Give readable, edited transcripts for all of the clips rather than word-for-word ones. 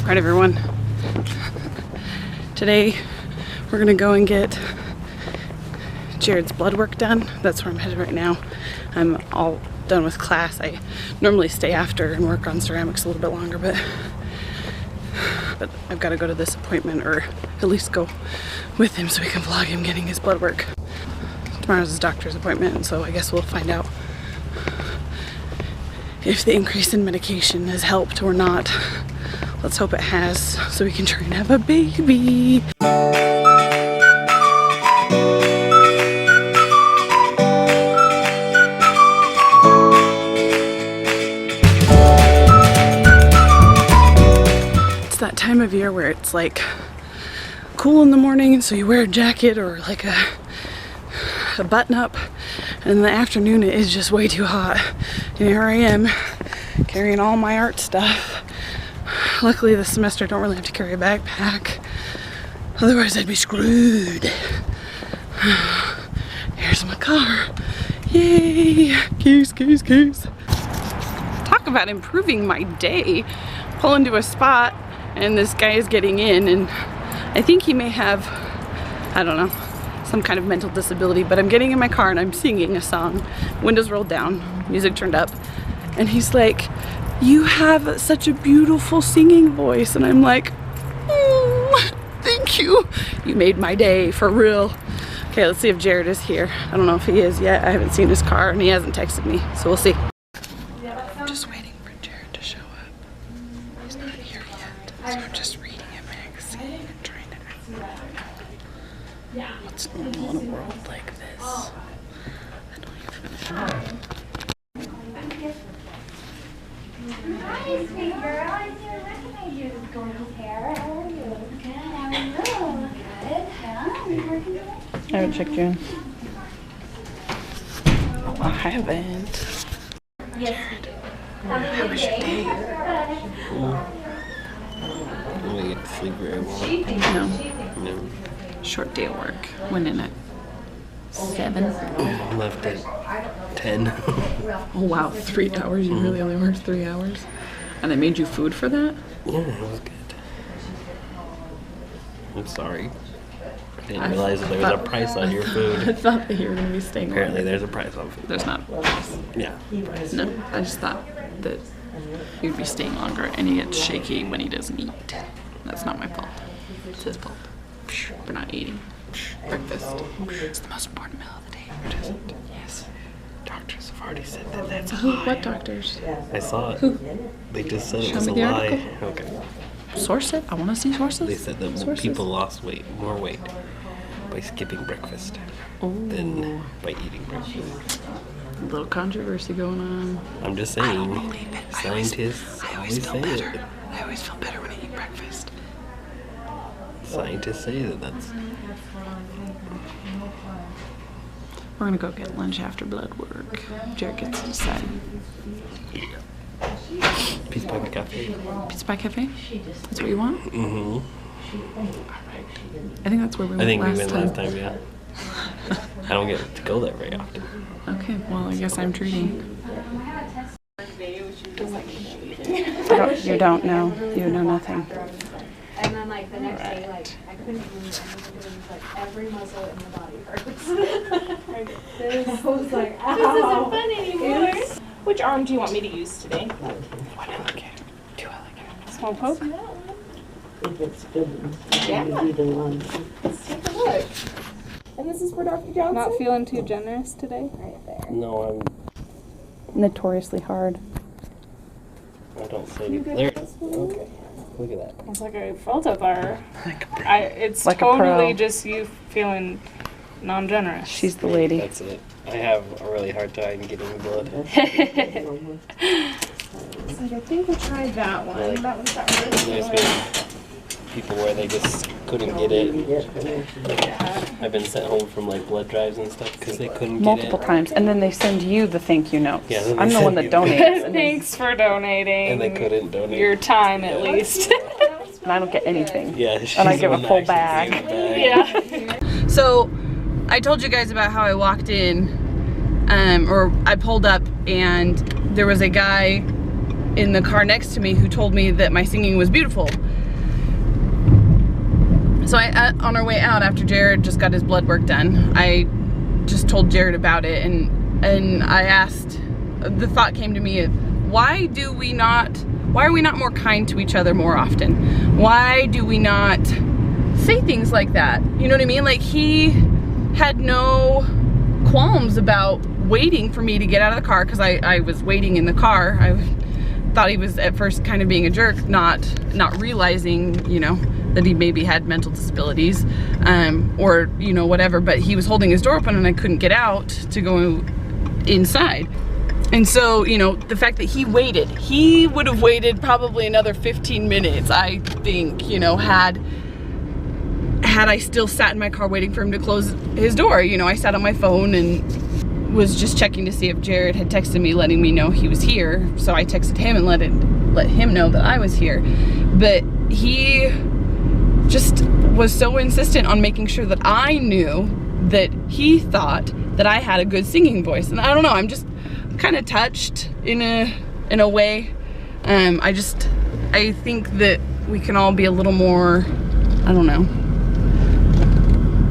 Right, everyone. Today we're gonna go and get Jared's blood work done. That's where I'm headed right now. I'm all done with class. I normally stay after and work on ceramics a little bit longer, but I've got to go to this appointment, or at least go with him so we can vlog him getting his blood work. Tomorrow's his doctor's appointment, and so I guess we'll find out if the increase in medication has helped or not. Let's hope it has, so we can try and have a baby. It's that time of year where it's like cool in the morning, so you wear a jacket or like a button up, and in the afternoon it is just way too hot. And here I am carrying all my art stuff. Luckily this semester I don't really have to carry a backpack, otherwise I'd be screwed. Here's my car. Yay! Keys. Talk about improving my day. Pull into a spot and this guy is getting in, and I think he may have, I don't know, some kind of mental disability, but I'm getting in my car and I'm singing a song, windows rolled down, music turned up, and he's like, "You have such a beautiful singing voice," and I'm like, "Thank you. You made my day, for real." Okay, let's see if Jared is here. I don't know if he is yet. I haven't seen his car and he hasn't texted me, so we'll see. I'm just waiting for Jared to show up. He's not here yet, so I'm just reading a magazine and trying to act normal. What's normal in a world like this? I don't even know. Hi, sweet girl. I didn't recognize you with gorgeous hair. How are you? Good. How are you? Good. Yeah. Are you working today? I haven't checked you in. Oh, I haven't. Yes, we do. How was your day? I don't get to sleep very well. No. No. Short day of work. Went in at 7. I left at 10. Oh wow, 3 hours? You really only worked 3 hours? And they made you food for that? Yeah, it was good. I'm sorry. I didn't realize that there was a price on your I food. thought that you were going to be staying Apparently longer. there's a price on food. There's not. Yeah. No, I just thought that you'd be staying longer and he gets shaky when he doesn't eat. That's not my fault. It's his fault for not eating breakfast. It's the most important meal of the day. It isn't. Yes. Doctors have already said that that's a Who? lie. What doctors? I saw it. Who? They just said it Show was me a the lie. article. Okay. Source it? I want to see sources. They said that Sources. people lost more weight by skipping breakfast than by eating breakfast. A little controversy going on. I'm just saying, scientists always say it. I always feel better when I eat breakfast. Scientists say that that's... We're gonna go get lunch after blood work. Jared gets to decide. Pizza Pie Cafe. Pizza Pie Cafe? That's what you want? Mm-hmm. Alright. I think that's where we went I think we last went time. last time, yeah. I don't get to go there very often. Okay, well I guess I'm treating. You don't know. You know nothing. And then like the next day, like I couldn't believe it. It was like every muscle in the body hurts. I was like, ow. This isn't fun anymore. Which arm do you want me to use today? One alligator. 2 alligators. Small poke? If it's good, Yeah. either one. Let's take a look. And this is for Dr. Johnson? Not feeling too generous today? Right there. No, Notoriously hard. I don't say there. Okay, look at that. It's like a photo bar. It's Like a totally pro. just you feeling non-generous. She's the lady. That's it. I have a really hard time getting blood. It's like, I think we tried that one. Really? That one's not really There's good. been people where they just couldn't get it. I've been sent home from like blood drives and stuff because they couldn't Multiple get it. times. And then they send you the thank you notes. Yeah, then they I'm the send one that you- donates. And, then, Thanks for donating. And they couldn't donate. Your time, at least. and I don't get anything. Yeah, And I she's give the a one full that actually bag. gave the bag. Yeah. So I told you guys about how I walked in, or I pulled up and there was a guy in the car next to me who told me that my singing was beautiful. So on our way out, after Jared just got his blood work done, I just told Jared about it, and I asked, the thought came to me, why are we not more kind to each other more often? Why do we not say things like that? You know what I mean? Like, he had no qualms about waiting for me to get out of the car, because I was waiting in the car. I thought he was at first kind of being a jerk, not realizing, you know, that he maybe had mental disabilities, or, you know, whatever, but he was holding his door open and I couldn't get out to go inside. And so, you know, the fact that he waited, he would have waited probably another 15 minutes, I think, you know, had I still sat in my car waiting for him to close his door. You know, I sat on my phone and was just checking to see if Jared had texted me letting me know he was here. So I texted him and let him know that I was here. But he just was so insistent on making sure that I knew that he thought that I had a good singing voice. And I don't know, I'm just kind of touched in a way. I think that we can all be a little more, I don't know.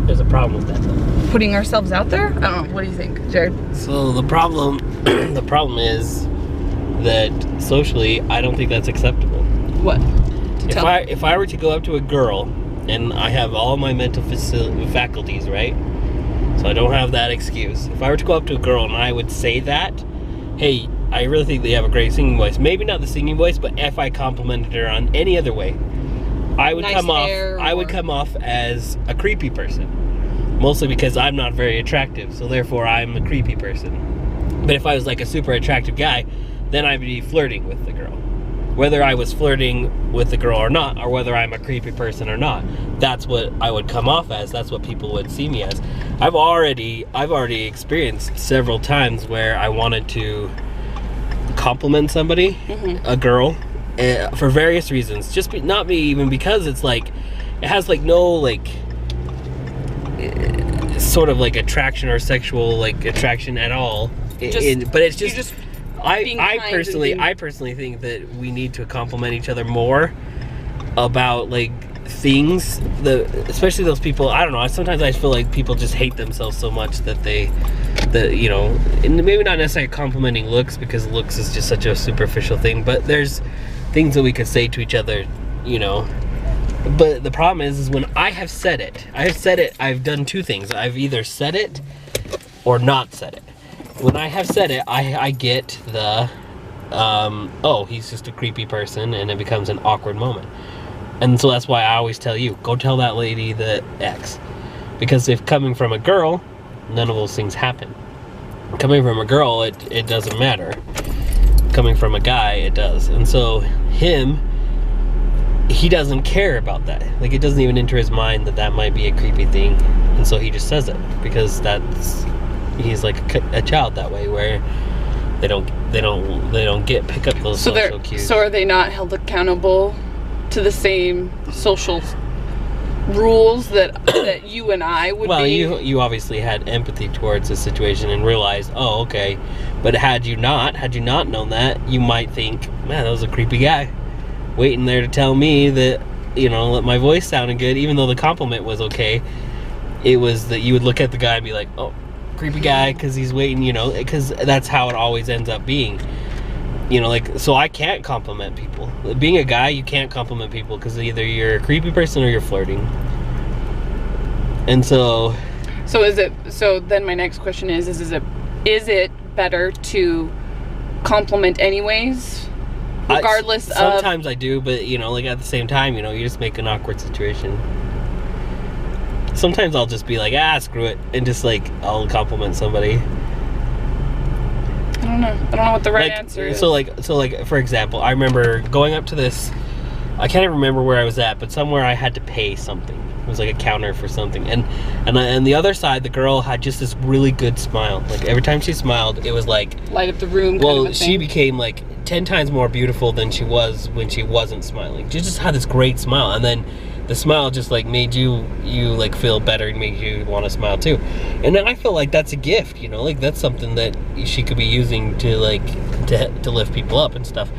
There's a problem with that though. Putting ourselves out there? I don't know, what do you think, Jared? So the problem is that socially, I don't think that's acceptable. What? If I were to go up to a girl, and I have all my mental faculties, right? So I don't have that excuse. If I were to go up to a girl and I would say that, hey, I really think they have a great singing voice. Maybe not the singing voice, but if I complimented her on any other way, I would come off as a creepy person. Mostly because I'm not very attractive, so therefore I'm a creepy person. But if I was like a super attractive guy, then I'd be flirting with the girl. Whether I was flirting with the girl or not, or whether I'm a creepy person or not, that's what I would come off as. That's what people would see me as. I've already experienced several times where I wanted to compliment somebody, a girl, for various reasons. Not me even because it's like, it has like no like sort of like attraction or sexual like attraction at all. But it's just I personally think that we need to compliment each other more about like things, especially those people, I don't know, sometimes I feel like people just hate themselves so much that you know, and maybe not necessarily complimenting looks, because looks is just such a superficial thing, but there's things that we could say to each other, you know. But the problem is when I have said it, I've done two things. I've either said it or not said it. When I have said it, I get the, oh, he's just a creepy person, and it becomes an awkward moment. And so that's why I always tell you, go tell that lady the X. Because if coming from a girl, none of those things happen. Coming from a girl, it doesn't matter. Coming from a guy, it does. And so he doesn't care about that. Like, it doesn't even enter his mind that might be a creepy thing. And so he just says it, because he's like a child that way, where they don't pick up those social cues. So are they not held accountable to the same social rules that you and I would be? Well, you obviously had empathy towards the situation and realized, oh, okay. But had you not known that, you might think, man, that was a creepy guy waiting there to tell me that, you know, that my voice sounded good, even though the compliment was okay. It was that you would look at the guy and be like, oh, creepy guy, because he's waiting, you know, because that's how it always ends up being. You know, like, so I can't compliment people. Being a guy, you can't compliment people, because either you're a creepy person or you're flirting. And so then my next question is it better to compliment anyways, regardless of... Sometimes I do, but, you know, like, at the same time, you know, you just make an awkward situation. Sometimes I'll just be like, screw it, and just, like, I'll compliment somebody. I don't know what the right answer is. So like, for example, I remember going up to this, I can't even remember where I was at, but somewhere I had to pay something. It was like a counter for something, and the other side, the girl had just this really good smile. Like, every time she smiled, it was like light up the room. Well, she became like 10 times more beautiful than she was when she wasn't smiling. She just had this great smile, and then the smile just like made you like feel better and made you want to smile too. And then I feel like that's a gift, you know, like that's something that she could be using to like to lift people up and stuff.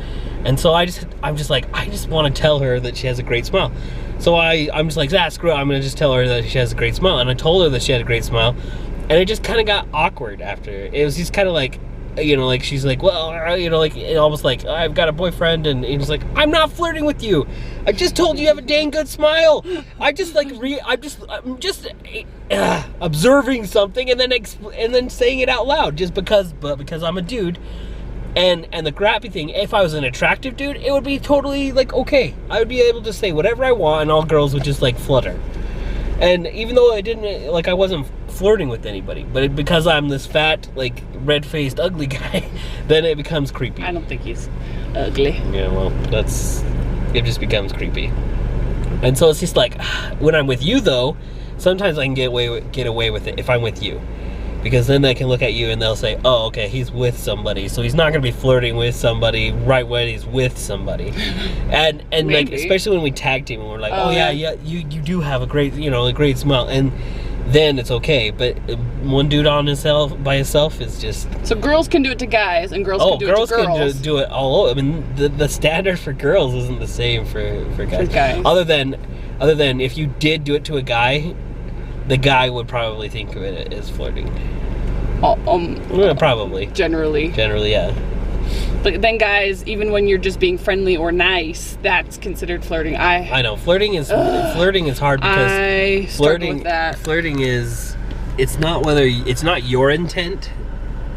And so I'm just like, I just want to tell her that she has a great smile. So I'm just like, screw it, I'm gonna just tell her that she has a great smile. And I told her that she had a great smile, and it just kind of got awkward after. It was just kind of like, you know, like she's like, well, you know, like almost like, I've got a boyfriend, and he's like, I'm not flirting with you. I just told you have a dang good smile. I'm just observing something and then saying it out loud just because I'm a dude. And the crappy thing, if I was an attractive dude, it would be totally like okay. I would be able to say whatever I want, and all girls would just like flutter. And even though I wasn't flirting with anybody, but because I'm this fat, like red-faced, ugly guy, then it becomes creepy. I don't think he's ugly. Yeah, well, it just becomes creepy. And so it's just like, when I'm with you though, sometimes I can get away with it if I'm with you. Because then they can look at you and they'll say, oh, okay, he's with somebody, so he's not gonna be flirting with somebody right when he's with somebody. And like, especially when we tag team and we're like, oh yeah, you do have a great, you know, a great smile, and then it's okay. But one dude by himself is just. So girls can do it to guys, and girls can do it to girls. Girls can do it all over. I mean, the standard for girls isn't the same for guys. Other than if you did do it to a guy, the guy would probably think of it as flirting. Probably. Generally, yeah. But then guys, even when you're just being friendly or nice, that's considered flirting. I know flirting is hard because flirting is, it's not your intent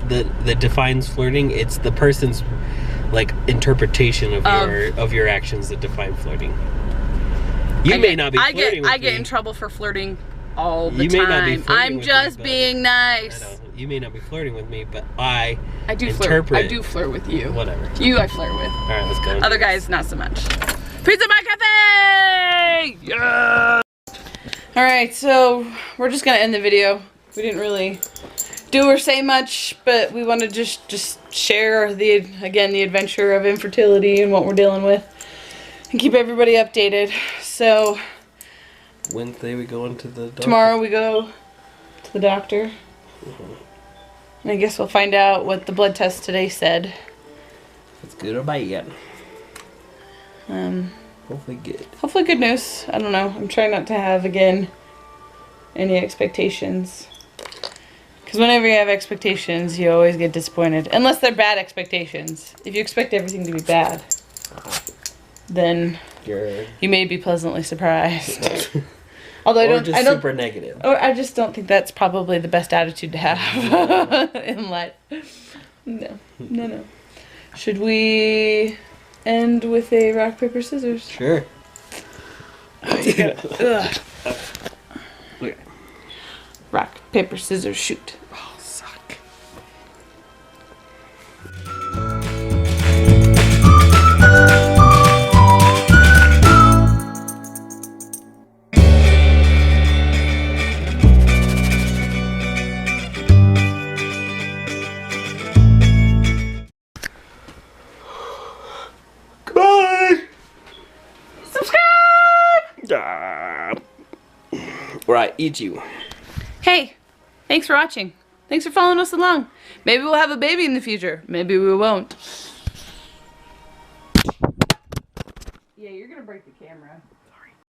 that defines flirting. It's the person's like interpretation of your actions that define flirting. You may not be flirting with me. I get in trouble for flirting all the time. You may not be flirting I'm just being nice. I know. You may not be flirting with me, but I do flirt. I do flirt with you. Whatever. You I flirt with. All right, let's go. Other guys, not so much. Pizza by Cafe! Yeah! All right, so we're just gonna end the video. We didn't really do or say much, but we want to just share the adventure of infertility and what we're dealing with, and keep everybody updated. So Wednesday we go into the doctor. Tomorrow we go to the doctor. And I guess we'll find out what the blood test today said. It's good or bad. Hopefully good. Hopefully good news. I don't know. I'm trying not to have, again, any expectations. Because whenever you have expectations, you always get disappointed. Unless they're bad expectations. If you expect everything to be bad, then you may be pleasantly surprised. Although I don't super negative. Or I just don't think that's probably the best attitude to have in life. No. Should we end with a rock, paper, scissors? Sure. Rock, paper, scissors, shoot. Oh, suck. Right, eat you. Hey, thanks for watching. Thanks for following us along. Maybe we'll have a baby in the future. Maybe we won't. Yeah, you're gonna break the camera.